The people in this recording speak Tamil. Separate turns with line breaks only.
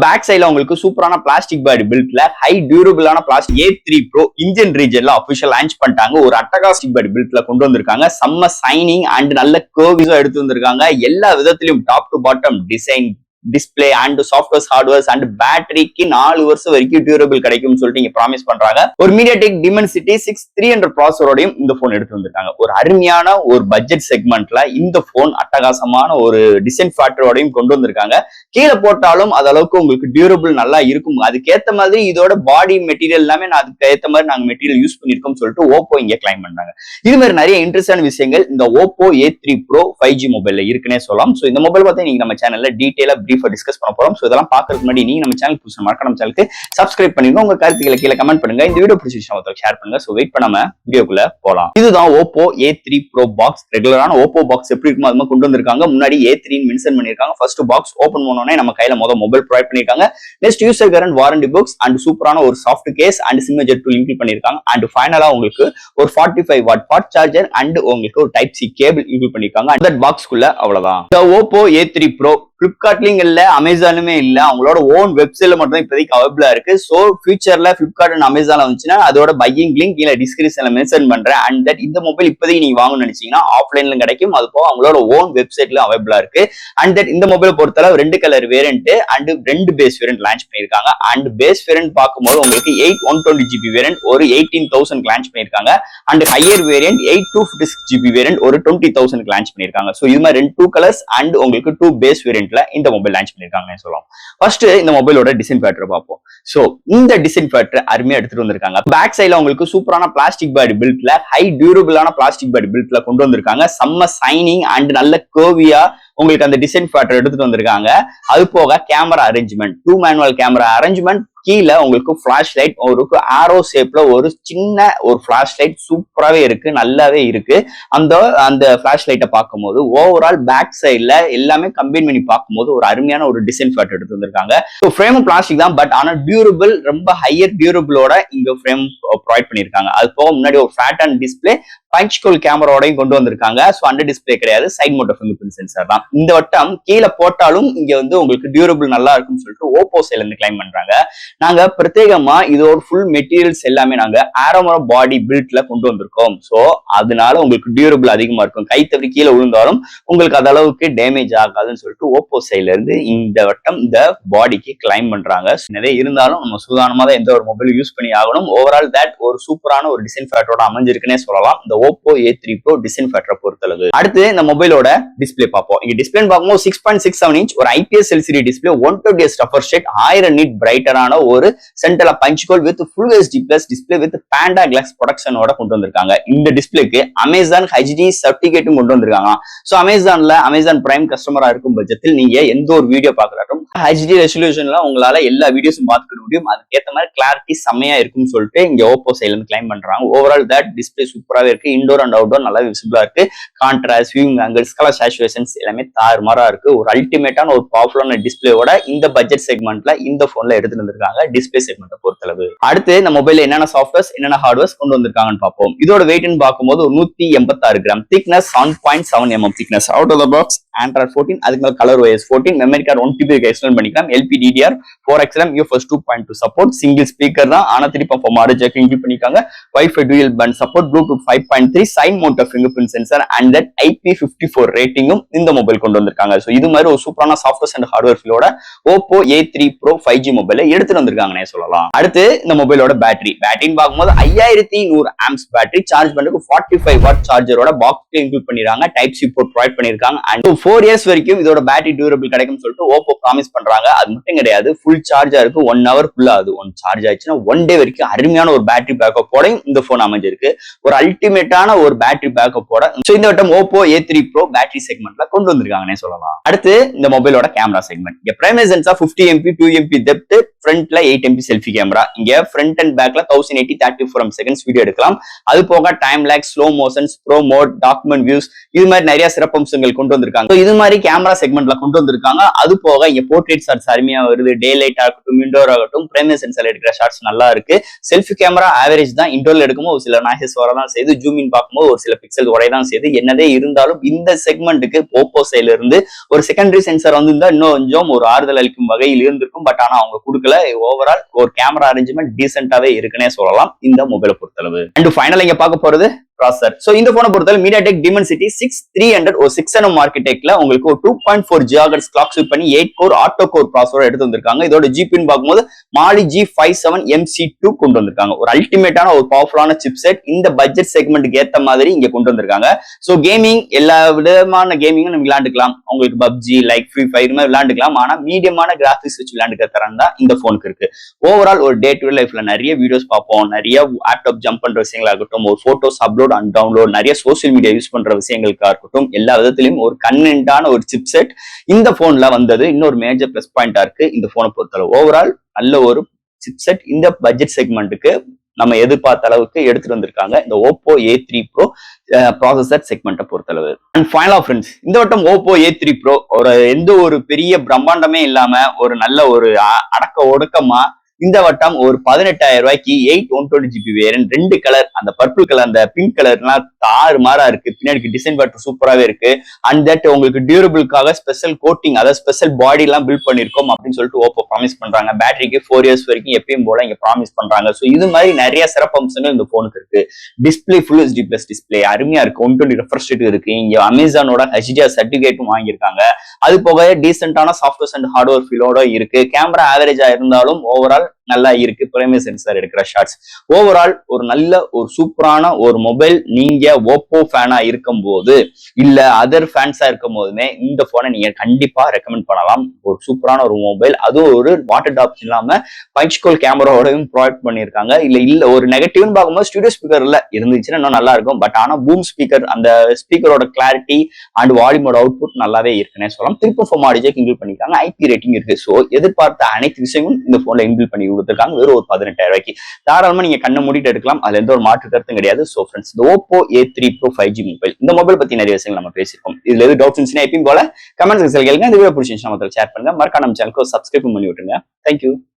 பேக் சைட்ல உங்களுக்கு சூப்பரான பிளாஸ்டிக் பாடி பில்ட்ல ஹை டியூரபிளான பிளாஸ்டிக் A3 Pro இந்தியன் ரீஜன்ல அபிஷியல் லான்ச் பண்ணிட்டாங்க. ஒரு அட்டகாஸ்டிக் பாடி பில்ட்ல கொண்டு வந்திருக்காங்க. செம்ம சைனிங் அண்ட் நல்ல கர்வ்ஸா எடுத்து வந்திருக்காங்க. எல்லா விதத்திலும் top to bottom design, display and software hardwares and பேட்டரிக்கு 4 வருஷம் வரைக்கும் டியூரபிள் கிடைக்கும் சொல்லிட்டு இங்க ப்ராமிஸ் பண்றாங்க. ஒரு மீடியாடெக் டிமென்சிட்டி 6300 ப்ராசஸரோடையும் இந்த போன் எடுத்து வந்திருக்காங்க. ஒரு அருமையான ஒரு பட்ஜெட் செக்மெண்ட்ல இந்த போன் அட்டகாசமான ஒரு டிசைன் ஃபேக்டரோடையும் கொண்டு வந்திருக்காங்க. கீழே போட்டாலும் அது அளவுக்கு உங்களுக்கு டியூரபிள் நல்லா இருக்கும். அதுக்கேற்ற மாதிரி இதோட பாடி மெட்டீரியல் எல்லாமே அதுக்கு ஏற்ற மாதிரி நாங்க மெட்டீரியல் யூஸ் பண்ணிருக்கோம் சொல்லிட்டு ஓப்போ இங்க கிளைம் பண்றாங்க. இது மாதிரி நிறைய இன்ட்ரெஸ்டான விஷயங்கள் இந்த ஓப்போ A3 Pro 5G மொபைல்ல இருக்குன்னே சொல்லலாம். சோ இந்த மொபைல் பத்தி நீங்க நம்ம சேனல்ல டீடைலா பிரீஃபா டிஸ்கஸ் பண்ண போறோம். சோ இதெல்லாம் பாக்குறதுக்கு முன்னாடி நீங்க நம்ம சேனல் புதுசா மறக்காம நம்ம சேனலுக்கு சப்ஸ்கிரைப் பண்ணுங்க. உங்க கருத்துக்களை கீழே கமெண்ட் பண்ணுங்க. இந்த வீடியோ பிடிச்சிருந்தா மத்தவங்களுக்கு ஷேர் பண்ணுங்க. சோ வெயிட் பண்ணாம வீடியோக்குள்ள போலாம். இதுதான் ஓப்போ A3 Pro பாக்ஸ். ரெகுலரான ஓப்போ பாக்ஸ் எப்படி இருக்குமோ அது கொண்டு வந்திருக்காங்க. முன்னாடி A3 மென்ஷன் பண்ணிருக்காங்க. ஃபர்ஸ்ட் பாக்ஸ் ஓபன் பண்ணோனே நம்ம கையில மொபைல் ப்ரொவைட் பண்ணிருக்காங்க. Next user current warranty books and சூப்பரான ஒரு soft case and signature tool include பண்ணிருக்காங்க. அண்ட் ஃபைனலா உங்களுக்கு ஒரு 45 வாட் ஃபாஸ்ட் சார்ஜர் அண்ட் உங்களுக்கு ஒரு டைப் சி கேபிள் இன்க்ளூட் பண்ணிருக்காங்க. அந்த பாக்ஸ்க்குள்ள அவ்வளவுதான். இந்த ஓப்போ A3 Pro பிளிப்கார்ட்லயும் இல்ல, அமேசானுமே இல்ல, அவங்களோட ஓன் வெப்சைட்ல மட்டும் இப்போதைக்கு அவைபிளா இருக்கு. சோ ஃபியூச்சர்ல பிளிப்கார்ட் அண்ட் அமேசான்ல வந்துச்சுன்னா அதோட பையிங் லிங்க் கீழே டிஸ்கிரிப்ஷன்ல மென்ஷன் பண்றேன். அண்ட் தட் இந்த மொபைல் இப்போதைக்கு நீங்க வாங்கணும்னு நினைச்சீங்கன்னா ஆஃப்லைன்ல கிடைக்கும். அது போக அவங்களோட ஓன் வெப்சைட்ல அவைபிளா இருக்கு. அண்ட் தட் இந்த மொபைல் பொறுத்தளவு 2 colour variant and 2 base variant launch பண்ணிருக்காங்க. அண்ட் பேஸ் வேரியன்ட் பார்க்கும்போது உங்களுக்கு 120GB வேரியன்ட் ஒரு 18,000 லான்ச் பண்ணிருக்காங்க. And higher variant 256GB variant ஒரு 20,000 லான்ச் பண்ணிருக்காங்க. சோ இது மாதிரி 2 கலர்ஸ் அண்ட் உங்களுக்கு 2 பேஸ் வேரியன்ட் இந்த மொபைல் லான்ச் பண்ணிருக்காங்கன்னு சொல்லலாம். ஃபர்ஸ்ட் இந்த மொபைலோட டிசைன் ஃபேக்டர் பார்ப்போம். சோ இந்த டிசைன் ஃபேக்டர் அருமையா எடுத்துட்டு வந்திருக்காங்க. பேக் சைட்ல உங்களுக்கு சூப்பரான பிளாஸ்டிக் பாடி பில்ட்ல ஹை டியூரபிளான பிளாஸ்டிக் பாடி பில்ட்ல கொண்டு வந்திருக்காங்க. செம்ம சைனிங் அண்ட் நல்ல கர்வியா உங்களுக்கு அந்த டிசைன் ஃபேக்டர் எடுத்துட்டு வந்திருக்காங்க. அது போக camera arrangement, 2 manual camera arrangement, கீழே உங்களுக்கு பிளாஷ் லைட் ஒரு ஆரோ ஷேப்ல ஒரு சின்ன ஒரு பிளாஷ் லைட் சூப்பராகவே இருக்கு, நல்லாவே இருக்கு. அந்த பிளாஷ் லைட்டை பார்க்கும்போது ஓவரால் பேக் சைட்ல எல்லாமே கம்பைன் பண்ணி பார்க்கும்போது ஒரு அருமையான ஒரு டிசைன் ஃபேக்டர் எடுத்து வந்திருக்காங்க. ஃப்ரேம் பிளாஸ்டிக் தான், பட் ஆனா டியூரபிள் ரொம்ப ஹையர் டியூரபிளோட இங்க ஃப்ரேம் ப்ரொவைட் பண்ணிருக்காங்க. அது போக முன்னாடி ஒரு flat and display punch hole கேமராவோடையும் கொண்டு வந்திருக்காங்க. சோ அண்டர் டிஸ்பிளே கிடையாது, side motor fingerprint sensor தான். இந்த வட்டம் கீழே போட்டாலும் இங்க வந்து உங்களுக்கு டியூரபிள் நல்லா இருக்கும்னு சொல்லிட்டு ஓப்போ சைட்ல இருந்து கிளைம் பண்றாங்க. நாங்க பிரத்யேகமா இதோட ஃபுல் மெட்டீரியல்ஸ் எல்லாமே நாங்க ஆரோமரா பாடி பில்ட்ல கொண்டு வந்திருக்கோம். சோ அதனால உங்களுக்கு டியூரபிள் அதிகமா இருக்கும். கை தவறி கீழே விழுந்தாலும் உங்களுக்கு அது அளவுக்கு டேமேஜ் ஆகாதுன்னு சொல்லிட்டு ஓப்போ சைட்ல இருந்து இந்த வட்டம் இந்த பாடிக்கு கிளைம் பண்றாங்க. நிறைய இருந்தாலும் நம்ம சூதானமா தான் எந்த ஒரு மொபைல் யூஸ் பண்ணி ஆகணும். ஓவரால் தட் ஒரு சூப்பரான ஒரு டிசைன் ஃபேக்டரோட அமைஞ்சிருக்குன்னே சொல்லலாம் இந்த ஓப்போ A3 Pro டிசைன் ஃபேக்டரை பொறுத்தளவு. அடுத்து இந்த மொபைலோட டிஸ்பிளே பார்ப்போம். இங்க டிஸ்பிளே பார்க்கும்போது 6.67 இன்ச் ஒரு IPS LCD display, 120Hz refresh rate, 1000 nit பிரைட்டரான ஒரு சென்டர்ல punch hole with full HD plus display with panda glass ப்ரொடக்ஷனோட கொண்டு வந்திருக்காங்க. இந்த டிஸ்பிளேக்கு அமேசான் HD சர்டிபிகேட்டும் கொண்டு வந்திருக்காங்க. சோ அமேசான் பிரைம் கஸ்டமரா இருக்கும் பட்சத்தில் நீங்க எந்த ஒரு வீடியோ பார்க்கறாலும் HD ரெசல்யூஷன்ல உங்களால எல்லா வீடியோஸும் பார்த்துக்க முடியும். அதுக்கேற்ற மாதிரி கிளாரிட்டி செம்மையா இருக்கும்னு சொல்லிட்டு இங்க ஓப்போ சைட்ல இருந்து கிளைம் பண்றாங்க. ஓவரால் தட் டிஸ்பிளே சூப்பராகவே இருக்கு. இன்டோர் அண்ட் அவுட்டோர் நல்லா விசிபிளா இருக்கு. Contrast, viewing angles, colour saturations எல்லாமே தாறுமாறா இருக்கு. ஒரு அல்டிமேட்டான ஒரு பவர்ஃபுல்லான டிஸ்பிளேவோட இந்த பட்ஜெட் செக்மெண்ட்ல இந்த போன்ல எடுத்துட்டு வந்திருக்காங்க டிஸ்பிளே செக்மெண்ட்டை பொறுத்தளவு. அடுத்து இந்த மொபைல்ல என்னென்ன சாஃப்ட்வேர்ஸ் என்னென்ன ஹார்ட்வேர்ஸ் கொண்டு வந்திருக்காங்கன்னு பார்ப்போம். இதோட வெயிட்னு பார்க்கும்போது 186 gram, thickness 7.7 mm thickness, out of the box Android 14, அதுக்கு மேல colour OS 14, memory card 1TB extend பண்ணிக்கலாம், LPDDR 4XLM UFS 2.2 support, single speaker தான், ஆனா 3.4 ஆடியோ ஜாக் இன்க்ளூட் பண்ணிருக்காங்க, Wi-Fi dual band support, Bluetooth 5.3, side mounted fingerprint sensor and that IP54 ரேட்டிங்கும் இந்த மொபைல் கொண்டு வந்திருக்காங்க. சோ இது மாதிரி ஒரு சூப்பரான சாஃப்ட்வேர்ஸ் அண்ட் ஹார்ட்வேர் ஃபீலோட ஓப்போ A3 Pro 5G மொபைலை எடுத்துட்டு வந்திருக்காங்கன்னே சொல்லலாம். அடுத்து இந்த மொபைலோட பேட்டரின்னு பார்க்கும்போது 5100 ஆம்ஸ் பேட்டரி, சார்ஜ் பண்ணுறதுக்கு 45 வாட் சார்ஜரோட பாக்ஸ் இன்க்ளூட் பண்ணிருக்காங்க, டைப் சி போர்ட் ப்ரொவைட் பண்ணிருக்காங்க. அண்ட் 4 இயர்ஸ் வரைக்கும் இதோட பேட்டரி டியூரபிள் கிடைக்கும் சொல்லிட்டு ஓப்போ ப்ராமிஸ் பண்றாங்க. அது மட்டும் கிடையாது, ஃபுல் சார்ஜா இருக்கு, 1 hour ஃபுல்லா அது ஒன் சார்ஜ் ஆயிடுச்சுன்னா 1 day வரைக்கும் அருமையான ஒரு பேட்டரி பேக்கப்போட இந்த போன் அமைஞ்சிருக்கு. ஒரு அல்டிமேட்டான ஒரு பேட்டரி பேக்கப்போட சோ இந்த வட்டம் ஓப்போ A3 Pro பேட்டரி செக்மெண்ட்ல கொண்டு வந்திருக்காங்கன்னே சொல்லலாம். அடுத்து இந்த மொபைலோட கேமரா செக்மெண்ட். இங்க primary sensor 50 MP 2 MP depth, ஃப்ரண்ட்ல 8 MP செல்ஃபி கேமரா. இங்க ஃப்ரண்ட் அண்ட் பேக்ல 1080 30 frames seconds வீடியோ எடுக்கலாம். அது போக time lapse, slow motions, pro mode, document views, இது மாதிரி நிறைய சிறப்பம்சங்கள் கொண்டு வந்திருக்காங்க. இது மாதிரி கேமரா செக்மெண்ட்ல கொண்டு வந்திருக்காங்க. அது போக இங்க போர்ட்ரேட் ஷாட்ஸ் அருமையா வருது, டே லைட் ஆகட்டும், இன்டோர் ஆகட்டும், பிரைமரி சென்சார் எடுக்கிற ஷாட்ஸ் நல்லா இருக்கு. செல்ஃபி கேமரா ஆவரேஜ் தான், இன்டோர்ல எடுக்கும்போது சில நாய்ஸஸ் வரதான் செய்து, ஜூம் இன் பார்க்கும்போது ஒரு சில பிக்சல் உடையதான் செய்யுது. என்னதே இருந்தாலும் இந்த செக்மெண்ட்டுக்கு ஓப்போ சைட்ல இருந்து ஒரு செகண்டரி சென்சார் வந்திருந்தா இன்னும் கொஞ்சம் ஒரு ஆறுதல் அளிக்கும் வகையில் இருந்திருக்கும். பட் ஆனா அவங்க கொடுக்கல. ஓவரால் ஒரு கேமரா அரேஞ்ச்மெண்ட் டீசென்டாவே இருக்குன்னே சொல்லலாம் இந்த மொபைலை பொறுத்தளவு. அண்ட் ஃபைனல் இங்க பார்க்க போறது ப்ராசஸர். சோ இந்த போனை பொறுத்தவரை MediaTek Dimensity 6300 ஒரு 6nm ஆர்கிடெக்ட்ல உங்களுக்கு ஒரு 2.4 GHz கிளாக் ஸ்பீட் பண்ணி 8 கோர் ஆட்டோ கோர் ப்ராசஸர் எடுத்து வந்திருக்காங்க. இதோட ஜிபின்னு பார்க்கும்போது Mali G57 MC2 கொண்டு வந்திருக்காங்க. ஒரு அல்டிமேட்டான ஒரு பவர்ஃபுல்லான சிப்செட் இந்த பட்ஜெட் செக்மெண்ட்டுக்கு ஏத்த மாதிரி இங்க கொண்டு வந்திருக்காங்க. சோ கேமிங் எல்லா விதமான கேமிங்கும் நம்ம விளையாண்டுக்கலாம். உங்களுக்கு பப்ஜி லைக் ஃப்ரீ ஃபயர் இது மாதிரி விளையாண்டுக்கலாம். ஆனா மீடியமான கிராபிக்ஸ் வச்சு விளையாண்டுக்கிற தரம் தான் இந்த போனுக்கு இருக்கு. ஓவரால் ஒரு டே டு லைஃப்ல நிறைய வீடியோஸ் பார்ப்போம், நிறைய லேப்டாப் ஜம்ப் பண்ற விஷயங்களாகட்டும், ஒரு போட்டோஸ் அப்லோட் அண்ட் டவுன்லோட், நிறைய சோசியல் மீடியா யூஸ் பண்ற விஷயங்களுக்கா இருக்கட்டும், எல்லா விதத்திலையும் ஒரு கன்வென்டான ஒரு சிப்செட் இந்த போன்ல வந்தது இன்னொரு மேஜர் பிளஸ் பாயிண்டா இருக்கு இந்த போனை பொறுத்தளவு. ஓவரால் நல்ல ஒரு சிப்செட் இந்த பட்ஜெட் செக்மெண்ட்டுக்கு நம்ம எதிர்பார்த்த அளவுக்கு எடுத்துட்டு வந்திருக்காங்க இந்த Oppo A3 Pro ப்ராசஸர் செக்மெண்ட்டை பொறுத்தளவு. அண்ட் ஃபைனலா ஃப்ரெண்ட்ஸ், இந்த வட்டம் Oppo A3 Pro ஒரு எந்த ஒரு பெரிய பிரம்மாண்டமே இல்லாம ஒரு நல்ல ஒரு அடக்க ஒடுக்கமா இந்த வட்டம் ஒரு 18,000 ரூபாய்க்கு 8 120GB வேரியன்ட், 2 கலர், அந்த பர்பிள் கலர் அந்த பிங்க் கலர்லாம் தாறு மாறா இருக்கு. பின்னாடி டிசைன் பேட்டர் சூப்பராகவே இருக்கு. அண்ட் தட் உங்களுக்கு டியூரபிளுக்காக ஸ்பெஷல் கோட்டிங், அதாவது ஸ்பெஷல் பாடி எல்லாம் பில்ட் பண்ணிருக்கோம் அப்படின்னு சொல்லிட்டு ஓப்போ ப்ராமிஸ் பண்றாங்க. பேட்டரிக்கு 4 இயர்ஸ் வரைக்கும் எப்பயும் போல இங்க ப்ராமிஸ் பண்றாங்க. ஸோ இது மாதிரி நிறைய சிறப்பு அம்சங்கள் இந்த போனுக்கு இருக்கு. Display full HD plus display அருமையா இருக்கு. 120 ரெஃப்ரெஷ் ரேட் இருக்கு. இங்க அமேசானோட HDR சர்டிபிகேட்டும் வாங்கியிருக்காங்க. அது போக டீசென்டான சாஃப்ட்வேர் அண்ட் ஹார்ட்வேர் ஃபீலோட இருக்கு. கேமரா ஆவரேஜா இருந்தாலும் ஓவரால் நல்லா இருக்கு. பிரைமரி சென்சார் எடுக்கிற ஷாட்ஸ். ஓவரால் ஒரு நல்ல ஒரு சூப்பரான ஒரு மொபைல். நீங்க ஓப்போ ஃபேனா இருக்கும் போது இல்ல அதர் ஃபேன்ஸா இருக்கும் போதுமே இந்த போனை நீங்க கண்டிப்பா ரெக்கமெண்ட் பண்ணலாம். ஒரு சூப்பரான ஒரு மொபைல், அதுவும் ஒரு வாட்டர் டாப்ஸ் இல்லாம பஞ்ச்கோல் கேமராவோடையும் ப்ரொவைட் பண்ணியிருக்காங்க. இல்ல ஒரு நெகட்டிவ்னு பார்க்கும்போது ஸ்டுடியோ ஸ்பீக்கர் இல்ல இருந்துச்சுன்னா இன்னும் நல்லா இருக்கும். பட் ஆனா பூம் ஸ்பீக்கர், அந்த ஸ்பீக்கரோட கிளாரிட்டி அண்ட் வால்யூமோட அவுட்புட் நல்லாவே இருக்குன்னே சொல்லலாம். 3.4 ஆடியோ இன்பில்ட் பண்ணிருக்காங்க. IP ரேட்டிங் இருக்கு. ஸோ எதிர்பார்த்த அனைத்து விஷயமும் இந்த போன்ல இன்பில்ட் பண்ணி கொடுத்திருக்காங்க. வெறும் ஒரு 18,000 ரூபாய்க்கு தாராளமா நீங்க கண்ணை மூடிட்டு எடுக்கலாம். அதுல எந்த ஒரு மாற்று கருத்தும் கிடையாது. சோ ஃப்ரெண்ட்ஸ், இந்த Oppo A3 Pro 5G mobile, இந்த மொபைல் பத்தி நிறைய விஷயங்கள் நம்ம பேசியிருக்கோம். இதுல எது டவுட்ஸ் இருந்துச்சுன்னா எப்பயும் போல கமெண்ட் செக்ஷன்ல கேளுங்க. இந்த வீடியோ பிடிச்சிருந்துச்சுன்னா ஷேர் பண்ணுங்க. மறக்காம நம்ம சேனலுக்கு சப்ஸ்கிரைப் பண்ணி விட்டுருங்க. தேங்க்யூ.